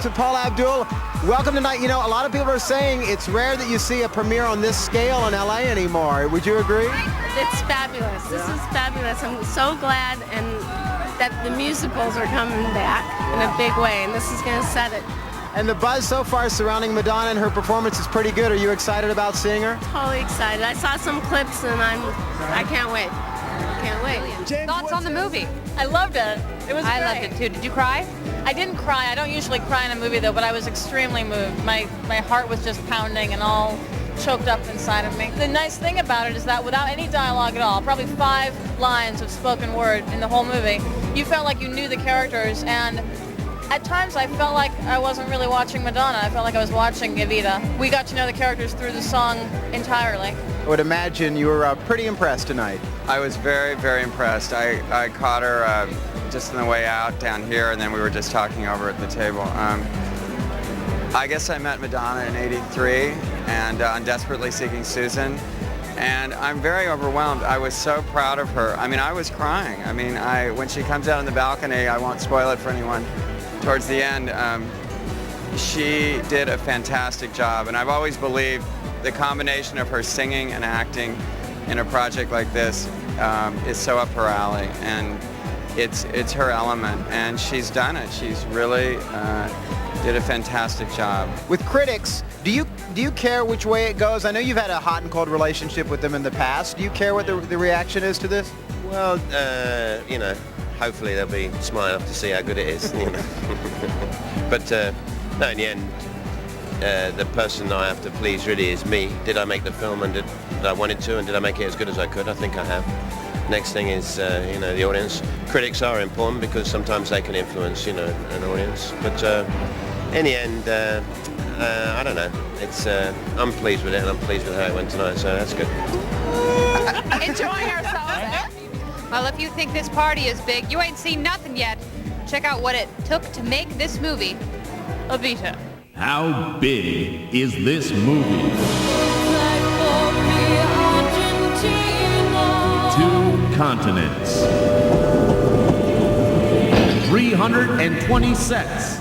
Banderas with Paula Abdul. Welcome tonight. You know, a lot of people are saying it's rare that you see a premiere on this scale in LA anymore. Would you agree? It's fabulous. This is fabulous. I'm so glad that the musicals are coming back in a big way, and this is going to set it. And the buzz so far surrounding Madonna and her performance is pretty good. Are you excited about seeing her? Totally excited. I saw some clips, and I can't wait. Can't wait. Thoughts on the movie? I loved it. It was I great. loved it too. Did you cry? I didn't cry. I don't usually cry in a movie though, but I was extremely moved. My heart was just pounding and all choked up inside of me. The nice thing about it is that without any dialogue at all, probably 5 lines of spoken word in the whole movie, you felt like you knew the characters, and at times I felt like I wasn't really watching Madonna. I felt like I was watching Evita. We got to know the characters through the song entirely. I would imagine you were pretty impressed tonight. I was very, very impressed. I caught her just on the way out down here, and then we were just talking over at the table. I guess I met Madonna in '83 and on Desperately Seeking Susan, and I'm very overwhelmed. I was so proud of her. I mean, I was crying. I mean, when she comes out on the balcony, I won't spoil it for anyone, towards the end, she did a fantastic job, and I've always believed the combination of her singing and acting in a project like this is so up her alley, and it's her element, and she's done it. She's really did a fantastic job. With critics, do you care which way it goes? I know you've had a hot and cold relationship with them in the past. Do you care what the reaction is to this? Well, you know, hopefully they'll be smart enough to see how good it is. You know? But no, in the end, the person I have to please really is me. Did I make the film and did I wanted to, and did I make it as good as I could? I think I have. Next thing is, you know, the audience. Critics are important because sometimes they can influence, you know, an audience. But in the end, I don't know. It's I'm pleased with it, and I'm pleased with how it went tonight, so that's good. Enjoying ourselves. Well, if you think this party is big, you ain't seen nothing yet. Check out what it took to make this movie, Evita. How big is this movie? 2 continents. 320 sets.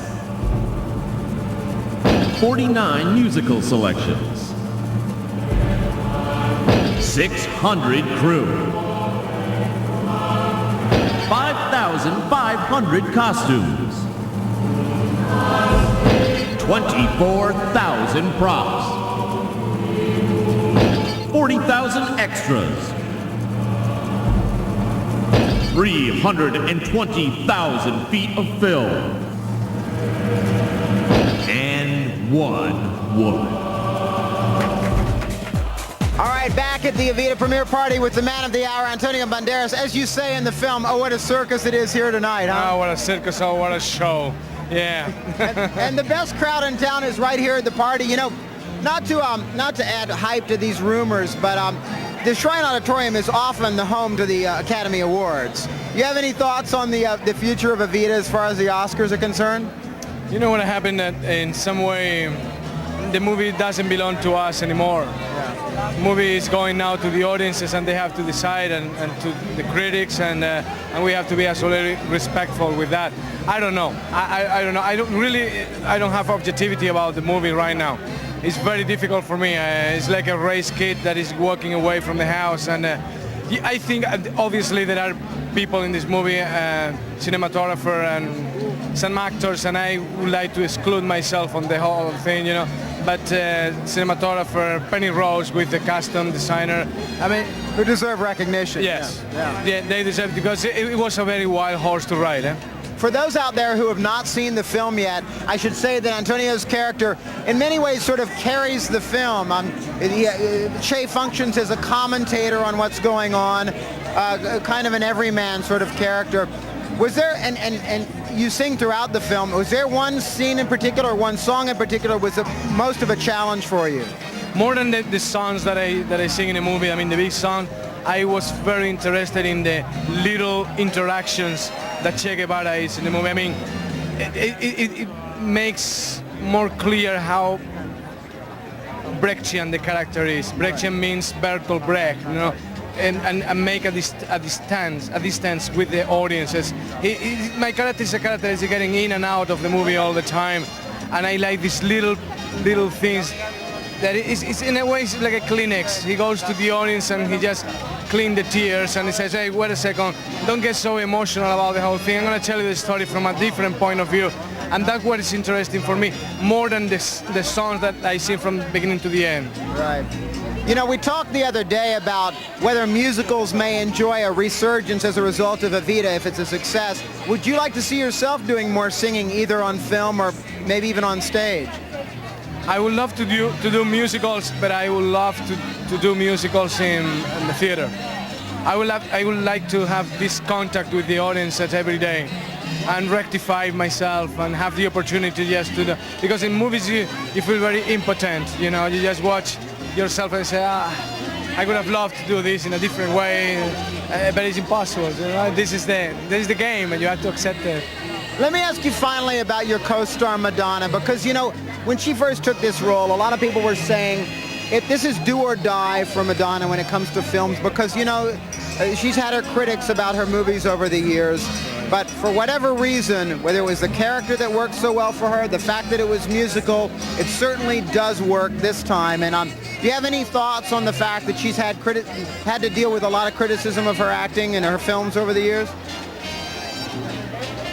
49 musical selections. 600 crew. 5,500 costumes. 24,000 props. 40,000 extras. 320,000 feet of film. And 1 woman. All right, back at the EVITA Premiere party with the man of the hour, Antonio Banderas. As you say in the film, oh, what a circus it is here tonight, huh? Oh, what a circus, oh, what a show. Yeah. and the best crowd in town is right here at the party. You know, not to add hype to these rumors, but the Shrine Auditorium is often the home to the Academy Awards. You have any thoughts on the future of Evita as far as the Oscars are concerned? You know what happened, that in some way the movie doesn't belong to us anymore. Yeah. The movie is going now to the audiences, and they have to decide, and to the critics, and we have to be absolutely respectful with that. I don't know. I don't know. I don't have objectivity about the movie right now. It's very difficult for me. It's like a race kid that is walking away from the house, and I think obviously there are people in this movie, cinematographer and some actors, and I would like to exclude myself on the whole thing, you know. But cinematographer, Penny Rose with the costume designer, I mean, who deserve recognition. Yes, yeah, they deserve, because it was a very wild horse to ride. Eh? For those out there who have not seen the film yet, I should say that Antonio's character in many ways sort of carries the film. Che functions as a commentator on what's going on, kind of an everyman sort of character. Was there, and you sing throughout the film, was there one scene in particular, one song in particular, was most of a challenge for you? More than the songs that I sing in the movie, I mean the big song, I was very interested in the little interactions that Che Guevara is in the movie. I mean, it makes more clear how Brechtian the character is. Brechtian means Bertolt Brecht, you know, and make a distance with the audiences. My character is a character that's getting in and out of the movie all the time, and I like these little things that it's in a way it's like a Kleenex. He goes to the audience and he just clean the tears and he says, hey, wait a second, don't get so emotional about the whole thing. I'm going to tell you the story from a different point of view. And that's what is interesting for me, more than the songs that I see from the beginning to the end. Right. You know, we talked the other day about whether musicals may enjoy a resurgence as a result of EVITA if it's a success. Would you like to see yourself doing more singing either on film or maybe even on stage? I would love to do musicals, but I would love to do musicals in the theater. I would like to have this contact with the audience every day and rectify myself and have the opportunity just to do. Because in movies you feel very impotent, you know, you just watch yourself and say, I would have loved to do this in a different way, but it's impossible. You know? This is the game and you have to accept it. Let me ask you finally about your co-star Madonna, because, you know, when she first took this role, a lot of people were saying if this is do or die for Madonna when it comes to films, because, you know, she's had her critics about her movies over the years, but for whatever reason, whether it was the character that worked so well for her, the fact that it was musical, it certainly does work this time. And do you have any thoughts on the fact that she's had to deal with a lot of criticism of her acting in her films over the years?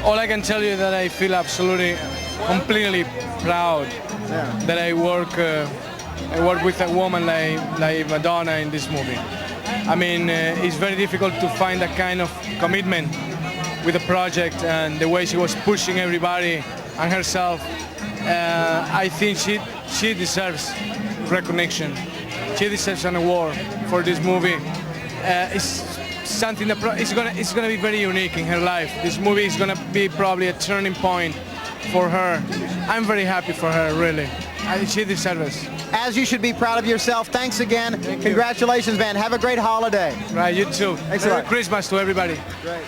All I can tell you is that I feel absolutely, completely proud that I work with a woman like Madonna in this movie. I mean, it's very difficult to find that kind of commitment with a project, and the way she was pushing everybody and herself. I think she deserves recognition. She deserves an award for this movie. It's something that it's gonna be very unique in her life. This movie is gonna be probably a turning point for her. I'm very happy for her, really. She deserves it. As you should be proud of yourself. Thanks again. Congratulations, man. Have a great holiday. Right, you too. Thanks a lot. Merry Christmas to everybody. Great.